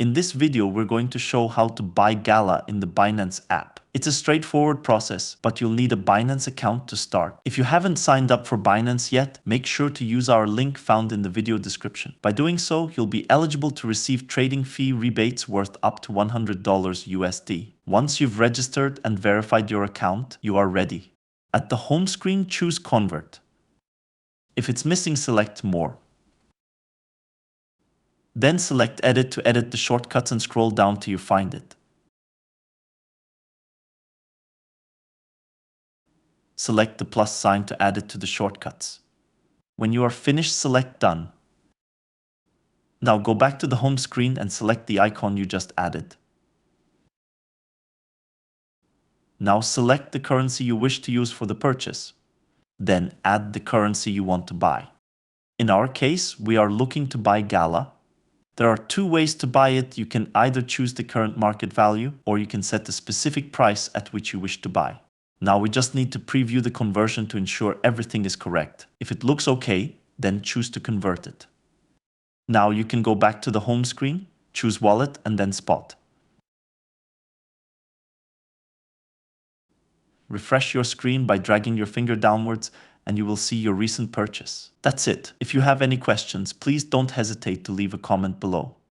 In this video, we're going to show how to buy Gala in the Binance app. It's a straightforward process, but you'll need a Binance account to start. If you haven't signed up for Binance yet, make sure to use our link found in the video description. By doing so, you'll be eligible to receive trading fee rebates worth up to $100 USD. Once you've registered and verified your account, you are ready. At the home screen, choose Convert. If it's missing, select More. Then select Edit to edit the shortcuts and scroll down till you find it. Select the plus sign to add it to the shortcuts. When you are finished, select Done. Now go back to the home screen and select the icon you just added. Now select the currency you wish to use for the purchase. Then add the currency you want to buy. In our case, we are looking to buy Gala. There are two ways to buy it. You can either choose the current market value, or you can set the specific price at which you wish to buy. Now we just need to preview the conversion to ensure everything is correct. If it looks okay, then choose to convert it. Now you can go back to the home screen, choose Wallet and then Spot. Refresh your screen by dragging your finger downwards and you will see your recent purchase. That's it. If you have any questions, please don't hesitate to leave a comment below.